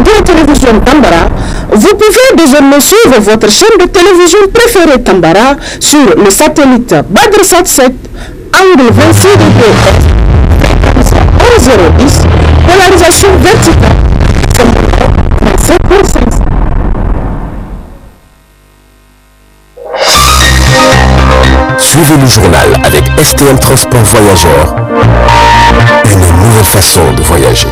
de la télévision Tambara, vous pouvez désormais suivre votre chaîne de télévision préférée Tambara sur le satellite Badrsat 7, angle 26 degrés Est, 1010, polarisation verticale, 27.5. Suivez le journal avec STM Transport Voyageurs. Une nouvelle façon de voyager.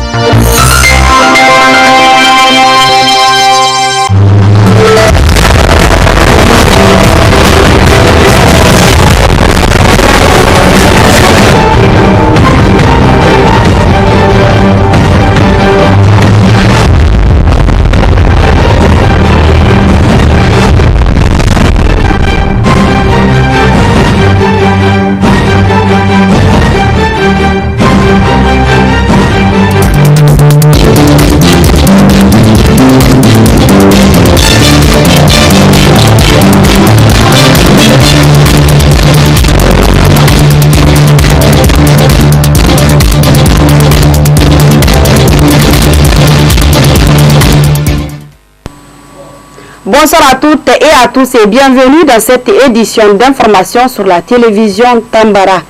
Bonsoir à toutes et à tous et bienvenue dans cette édition d'information sur la télévision Tambara.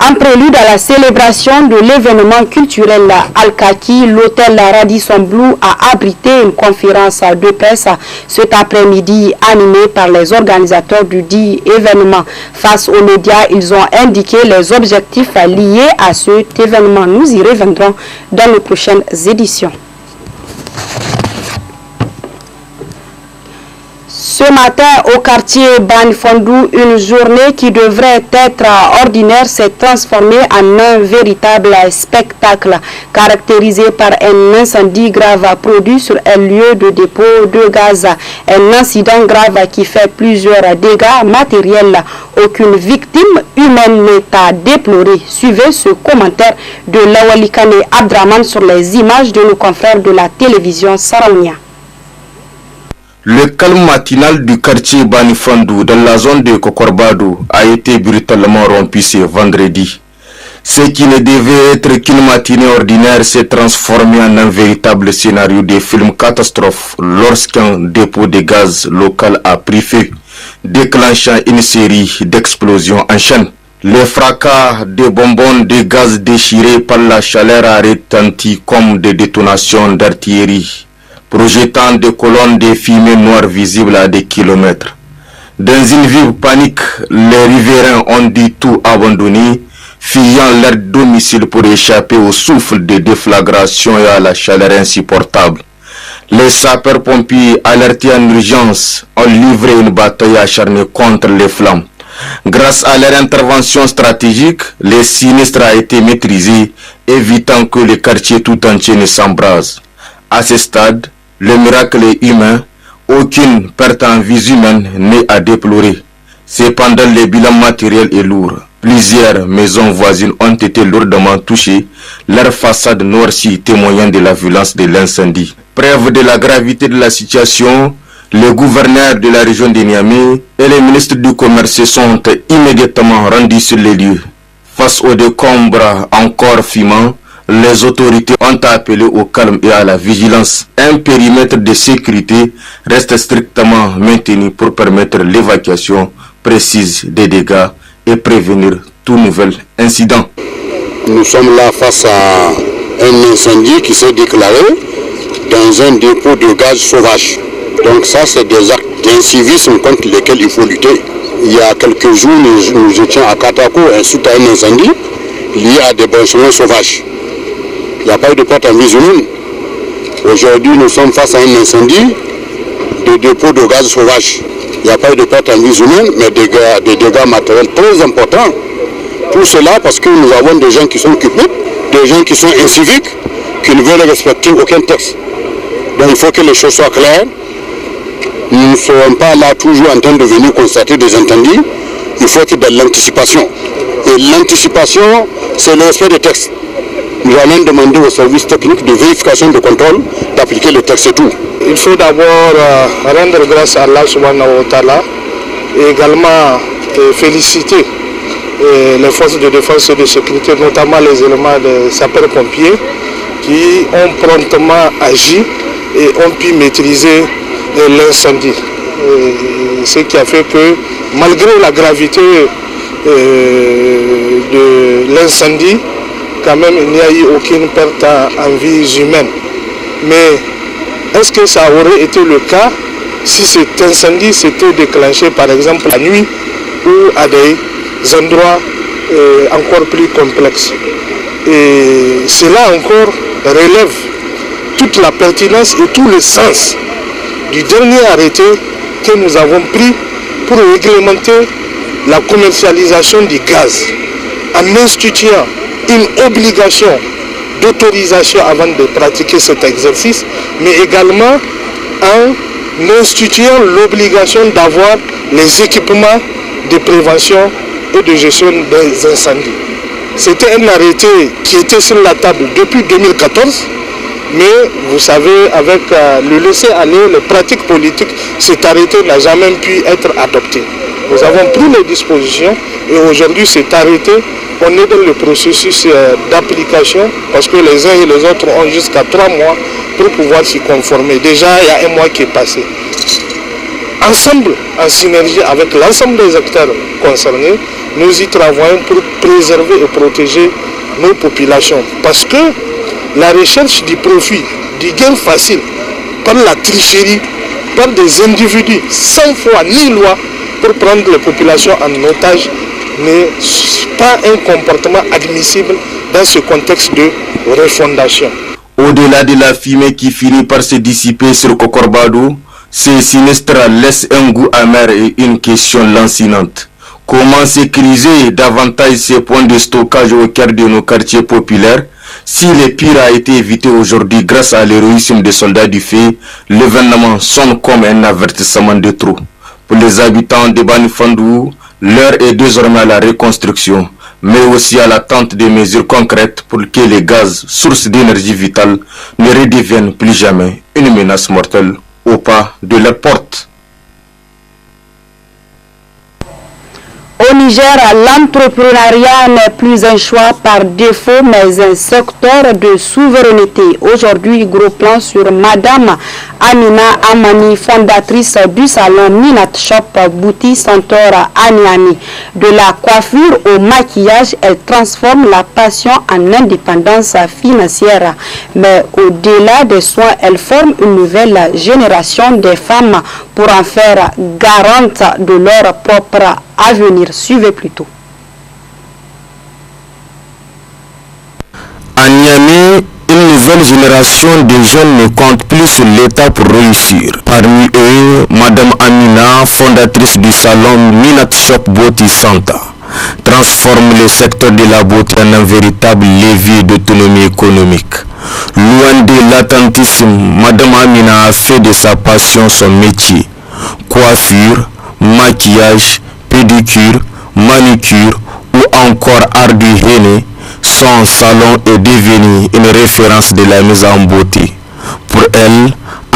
En prélude à la célébration de l'événement culturel Al-Kaki, l'hôtel Radisson Blu a abrité une conférence de presse cet après-midi animée par les organisateurs du dit événement. Face aux médias, ils ont indiqué les objectifs liés à cet événement. Nous y reviendrons dans les prochaines éditions. Ce matin, au quartier Banifondou, une journée qui devrait être ordinaire s'est transformée en un véritable spectacle, caractérisé par un incendie grave produit sur un lieu de dépôt de gaz. Un incident grave qui fait plusieurs dégâts matériels. Aucune victime humaine n'est à déplorer. Suivez ce commentaire de Lawalikane Abdraman sur les images de nos confrères de la télévision Saraounia. Le calme matinal du quartier Banifondou dans la zone de Kokorbado a été brutalement rompu ce vendredi. Ce qui ne devait être qu'une matinée ordinaire s'est transformé en un véritable scénario de film catastrophe lorsqu'un dépôt de gaz local a pris feu, déclenchant une série d'explosions en chaîne. Le fracas des bonbons de gaz déchirés par la chaleur a retenti comme des détonations d'artillerie, projetant des colonnes de fumée noire visibles à des kilomètres. Dans une vive panique, les riverains ont dû tout abandonner, fuyant leur domicile pour échapper au souffle de déflagration et à la chaleur insupportable. Les sapeurs-pompiers alertés en urgence ont livré une bataille acharnée contre les flammes. Grâce à leur intervention stratégique, le sinistre a été maîtrisé, évitant que le quartier tout entier ne s'embrase. À ce stade, le miracle est humain, aucune perte en vie humaine n'est à déplorer. Cependant, le bilan matériel est lourd. Plusieurs maisons voisines ont été lourdement touchées, leurs façades noircies témoignant de la violence de l'incendie. Preuve de la gravité de la situation, le gouverneur de la région de Niamey et les ministres du Commerce se sont immédiatement rendus sur les lieux. Face aux décombres encore fumants, les autorités ont appelé au calme et à la vigilance. Un périmètre de sécurité reste strictement maintenu pour permettre l'évacuation précise des dégâts et prévenir tout nouvel incident. Nous sommes là face à un incendie qui s'est déclaré dans un dépôt de gaz sauvage. Donc ça, c'est des actes d'incivisme contre lesquels il faut lutter. Il y a quelques jours, nous étions à Katako suite à un incendie lié à des branchements sauvages. Il n'y a pas eu de perte en vie humaine. Aujourd'hui, nous sommes face à un incendie de dépôt de gaz sauvage. Il n'y a pas eu de perte en vie humaine, mais des dégâts matériels très importants. Tout cela parce que nous avons des gens qui sont cupides, des gens qui sont inciviques, qui ne veulent respecter aucun texte. Donc il faut que les choses soient claires. Nous ne serons pas là toujours en train de venir constater des incendies. Il faut qu'il y ait de l'anticipation. Et l'anticipation, c'est le respect des textes. Nous allons demander aux services techniques de vérification de contrôle d'appliquer le texte et tout. Il faut d'abord rendre grâce à Allah subhanahu wa ta'ala et également féliciter les forces de défense et de sécurité, notamment les éléments des sapeurs-pompiers qui ont promptement agi et ont pu maîtriser l'incendie. Ce qui a fait que malgré la gravité de l'incendie, quand même il n'y a eu aucune perte en vies humaines. Mais est-ce que ça aurait été le cas si cet incendie s'était déclenché par exemple la nuit ou à des endroits encore plus complexes? Et cela encore relève toute la pertinence et tout le sens du dernier arrêté que nous avons pris pour réglementer la commercialisation du gaz en instituant une obligation d'autorisation avant de pratiquer cet exercice, mais également en instituant l'obligation d'avoir les équipements de prévention et de gestion des incendies. C'était un arrêté qui était sur la table depuis 2014, mais vous savez, avec le laisser-aller, les pratiques politiques, cet arrêté n'a jamais pu être adopté. Nous avons pris les dispositions et aujourd'hui cet arrêté, on est dans le processus d'application parce que les uns et les autres ont jusqu'à 3 mois pour pouvoir s'y conformer. Déjà, il y a 1 mois qui est passé. Ensemble, en synergie avec l'ensemble des acteurs concernés, nous y travaillons pour préserver et protéger nos populations. Parce que la recherche du profit, du gain facile, par la tricherie, par des individus sans foi ni loi pour prendre les populations en otage, n'est pas un comportement admissible dans ce contexte de refondation. Au-delà de la fumée qui finit par se dissiper sur Kokorbado, ces sinistres laissent un goût amer et une question lancinante. Comment sécuriser davantage ces points de stockage au cœur de nos quartiers populaires? Si le pire a été évité aujourd'hui grâce à l'héroïsme des soldats du feu, l'événement sonne comme un avertissement de trop. Pour les habitants de Bani Fandou, l'heure est désormais à la reconstruction, mais aussi à l'attente de mesures concrètes pour que les gaz, source d'énergie vitale, ne redeviennent plus jamais une menace mortelle au pas de leur porte. Au Niger, l'entrepreneuriat n'est plus un choix par défaut, mais un secteur de souveraineté. Aujourd'hui, gros plan sur Madame Amina Amani, fondatrice du salon Minat Shop Bouti Santora Aniani. De la coiffure au maquillage, elle transforme la passion en indépendance financière. Mais au-delà des soins, elle forme une nouvelle génération de femmes pour en faire garante de leur propre avenir. Suivez plutôt. À Niamey, une nouvelle génération de jeunes ne compte plus sur l'État pour réussir. Parmi eux, Madame Amina, fondatrice du salon Minat Shop Beauty Santa, transforme le secteur de la beauté en un véritable levier d'autonomie économique. Loin de l'attentisme, Madame Amina a fait de sa passion son métier. Coiffure, maquillage, pédicure, manicure ou encore art du henné, son salon est devenu une référence de la mise en beauté. Pour elle,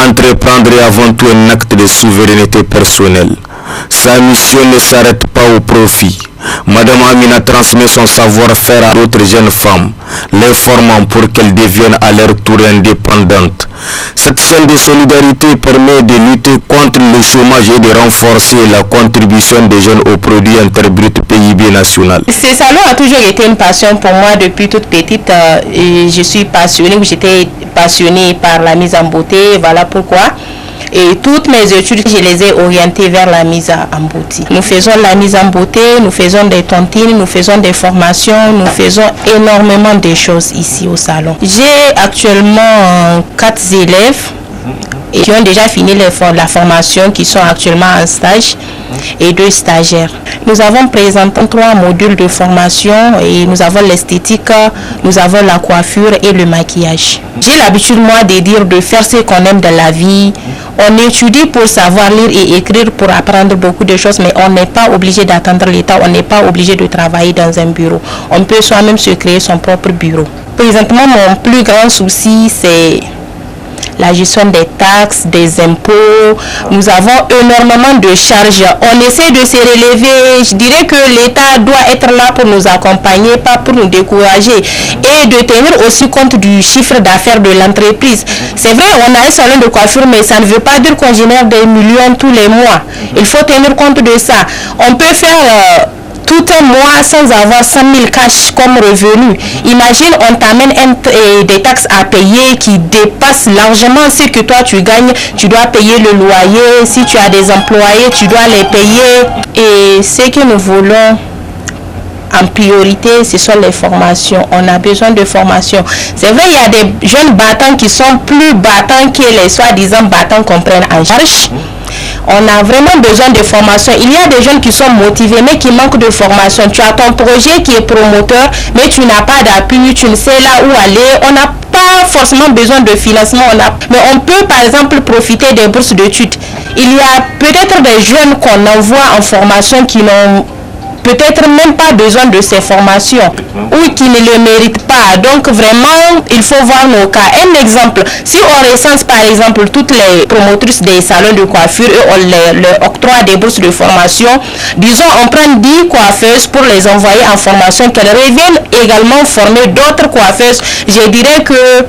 entreprendre est avant tout un acte de souveraineté personnelle. Sa mission ne s'arrête pas au profit. Madame Amina transmet son savoir-faire à d'autres jeunes femmes, les formant pour qu'elles deviennent à leur tour indépendantes. Cette scène de solidarité permet de lutter contre le chômage et de renforcer la contribution des jeunes au produit interbrut PIB national. Ce salon a toujours été une passion pour moi depuis toute petite. Je suis passionnée, j'étais passionnée par la mise en beauté, voilà pourquoi. Et toutes mes études, je les ai orientées vers la mise en beauté. Nous faisons la mise en beauté, nous faisons des tontines, nous faisons des formations, nous faisons énormément de choses ici au salon. J'ai actuellement 4 élèves qui ont déjà fini la formation, qui sont actuellement en stage, et 2 stagiaires. Nous avons présenté 3 modules de formation et nous avons l'esthétique, nous avons la coiffure et le maquillage. J'ai l'habitude, moi, de dire de faire ce qu'on aime dans la vie. On étudie pour savoir lire et écrire, pour apprendre beaucoup de choses, mais on n'est pas obligé d'attendre l'État, on n'est pas obligé de travailler dans un bureau. On peut soi-même se créer son propre bureau. Présentement, mon plus grand souci, c'est la gestion des taxes, des impôts. Nous avons énormément de charges. On essaie de se relever. Je dirais que l'État doit être là pour nous accompagner, pas pour nous décourager. Et de tenir aussi compte du chiffre d'affaires de l'entreprise. C'est vrai, on a un salon de coiffure, mais ça ne veut pas dire qu'on génère des millions tous les mois. Il faut tenir compte de ça. On peut faire tout un mois sans avoir 100 000 cash comme revenu. Imagine, on t'amène des taxes à payer qui dépassent largement ce que toi tu gagnes. Tu dois payer le loyer. Si tu as des employés, tu dois les payer. Et ce que nous voulons en priorité, ce sont les formations. On a besoin de formation. C'est vrai, il y a des jeunes battants qui sont plus battants que les soi-disant battants qu'on prenne en charge. On a vraiment besoin de formation. Il y a des jeunes qui sont motivés mais qui manquent de formation. Tu as ton projet qui est promoteur, mais tu n'as pas d'appui, tu ne sais là où aller. On n'a pas forcément besoin de financement. Mais on peut par exemple profiter des bourses d'études. Il y a peut-être des jeunes qu'on envoie en formation qui n'ont peut-être même pas besoin de ces formations ou qui ne le méritent pas. Donc vraiment, il faut voir nos cas. Un exemple, si on recense par exemple toutes les promotrices des salons de coiffure et on leur octroie des bourses de formation, disons on prend 10 coiffeuses pour les envoyer en formation, qu'elles reviennent également former d'autres coiffeuses. Je dirais que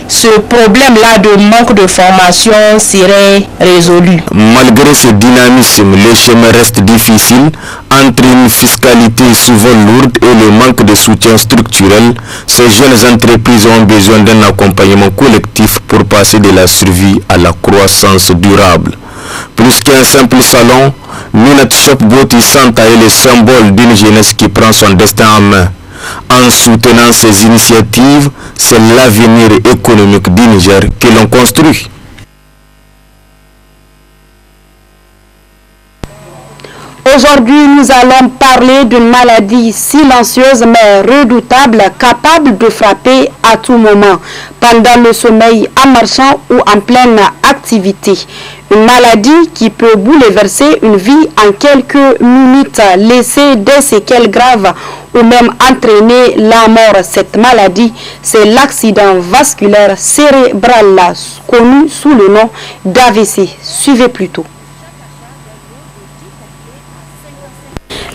ce problème-là de manque de formation serait résolu. Malgré ce dynamisme, le chemin reste difficile entre une fiscalité souvent lourde et le manque de soutien structurel. Ces jeunes entreprises ont besoin d'un accompagnement collectif pour passer de la survie à la croissance durable. Plus qu'un simple salon, Minat Shop Beauty Santa est le symbole d'une jeunesse qui prend son destin en main. En soutenant ces initiatives, c'est l'avenir économique du Niger que l'on construit. Aujourd'hui, nous allons parler d'une maladie silencieuse mais redoutable, capable de frapper à tout moment, pendant le sommeil, en marchant ou en pleine activité. Une maladie qui peut bouleverser une vie en quelques minutes, laisser des séquelles graves ou même entraîner la mort. Cette maladie, c'est l'accident vasculaire cérébral, connu sous le nom d'AVC. Suivez plutôt.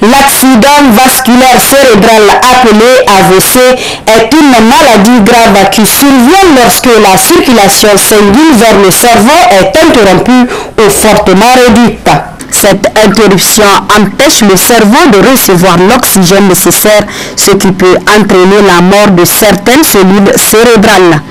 L'accident vasculaire cérébral appelé AVC est une maladie grave qui survient lorsque la circulation sanguine vers le cerveau est interrompue ou fortement réduite. Cette interruption empêche le cerveau de recevoir l'oxygène nécessaire, ce qui peut entraîner la mort de certaines cellules cérébrales.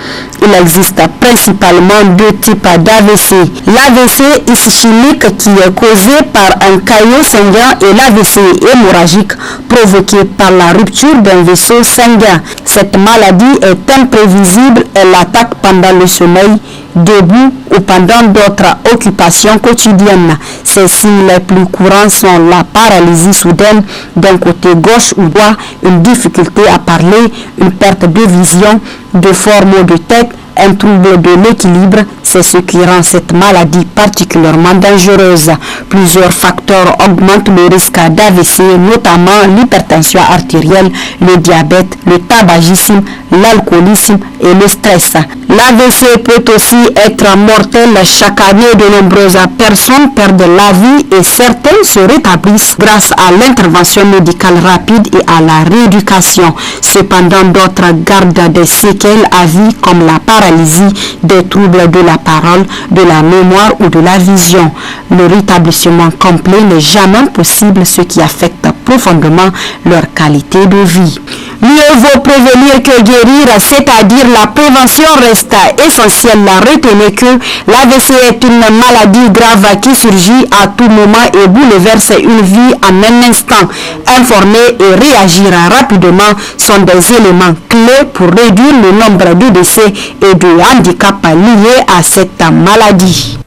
Il existe principalement deux types d'AVC. L'AVC ischémique qui est causé par un caillot sanguin et l'AVC hémorragique provoqué par la rupture d'un vaisseau sanguin. Cette maladie est imprévisible, elle attaque pendant le sommeil, debout ou pendant d'autres occupations quotidiennes. Ces signes les plus courants sont la paralysie soudaine d'un côté gauche ou droit, une difficulté à parler, une perte de vision, de forme de tête, un trouble de l'équilibre. C'est ce qui rend cette maladie particulièrement dangereuse. Plusieurs facteurs augmentent le risque d'AVC, notamment l'hypertension artérielle, le diabète, le tabagisme, l'alcoolisme et le stress. L'AVC peut aussi être mortel. Chaque année, de nombreuses personnes perdent la vie et certaines se rétablissent grâce à l'intervention médicale rapide et à la rééducation. Cependant, d'autres gardent des séquelles à vie comme la paralysie, des troubles de la parole, de la mémoire ou de la vision. Le rétablissement complet n'est jamais possible, ce qui affecte profondément leur qualité de vie. Mieux vaut prévenir que guérir, c'est-à-dire la prévention reste essentielle. Retenez que l'AVC est une maladie grave qui surgit à tout moment et bouleverse une vie en un instant. Informer et réagir rapidement sont des éléments clés pour réduire le nombre de décès et de handicaps liés à cette maladie.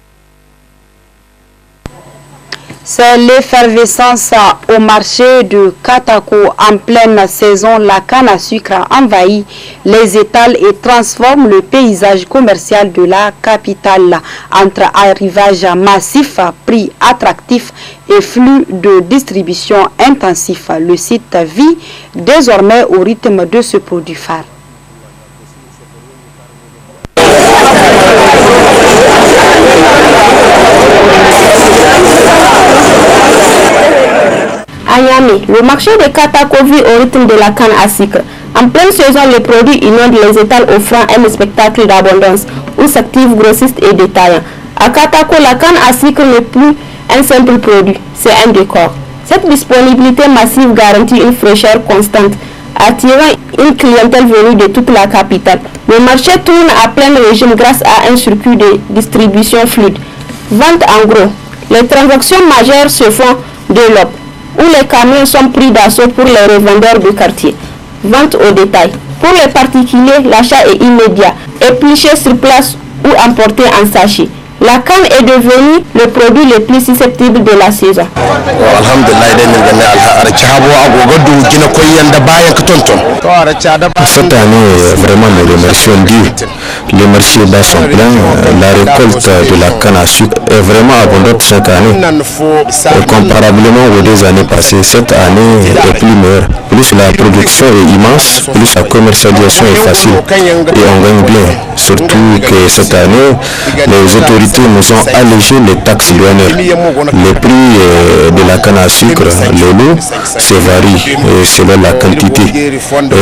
C'est l'effervescence au marché de Katako en pleine saison. La canne à sucre envahit les étals et transforme le paysage commercial de la capitale. Entre arrivage massif, prix attractifs et flux de distribution intensif, le site vit désormais au rythme de ce produit phare. le marché de Katako vit au rythme de la canne à sucre. En pleine saison, les produits inondent les étals offrant un spectacle d'abondance où s'activent grossistes et détaillants. À Katako, la canne à sucre n'est plus un simple produit, c'est un décor. Cette disponibilité massive garantit une fraîcheur constante, attirant une clientèle venue de toute la capitale. Le marché tourne à plein régime grâce à un circuit de distribution fluide. Vente en gros. Les transactions majeures se font de l'aube, où les camions sont pris d'assaut pour les revendeurs de quartier. Vente au détail. Pour les particuliers, l'achat est immédiat, épluché sur place ou emporté en sachet. La canne est devenue le produit le plus susceptible de la saison. Cette année, vraiment, nous remercions Dieu. Les marchés bas sont pleins. La récolte de la canne à sucre est vraiment abondante chaque année. Et comparablement aux 2 années passées, cette année est plus meilleure. Plus la production est immense, plus la commercialisation est facile et on gagne bien. Surtout que cette année, les autorités nous ont allégé les taxes douanières. Les prix de la canne à sucre, le lot, se varie selon la quantité.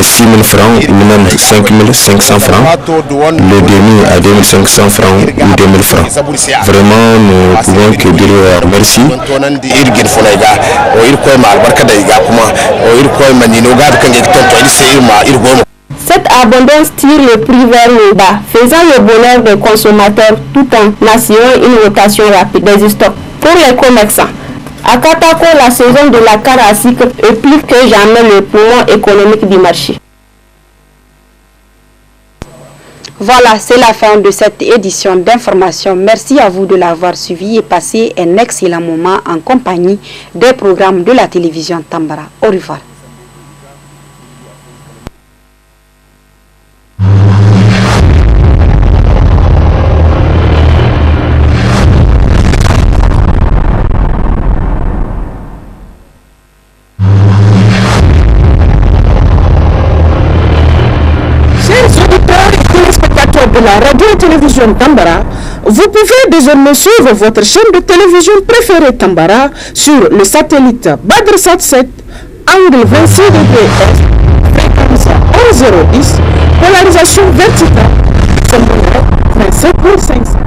6 000 francs ou même 5 500 francs. Le demi à 2 500 francs ou 2 000 francs. Vraiment, nous pouvons que dire merci. Cette abondance tire le prix vers le bas, faisant le bonheur des consommateurs tout en assurant une rotation rapide des stocks. Pour les commerçants, à Katako, la saison de la canne à sucre est plus que jamais le poumon économique du marché. Voilà, c'est la fin de cette édition d'information. Merci à vous de l'avoir suivi et passé un excellent moment en compagnie des programmes de la télévision Tambara. Au revoir. De la radio et télévision Tambara, vous pouvez désormais suivre votre chaîne de télévision préférée Tambara sur le satellite Badrsat 7, angle 26 degrés Est, fréquence 1010, polarisation verticale, symbole 27500.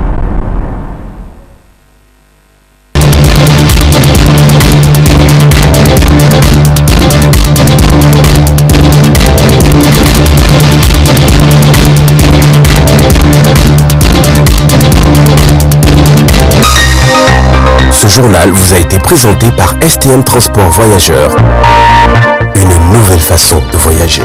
Ce journal vous a été présenté par STM Transport Voyageurs. Une nouvelle façon de voyager.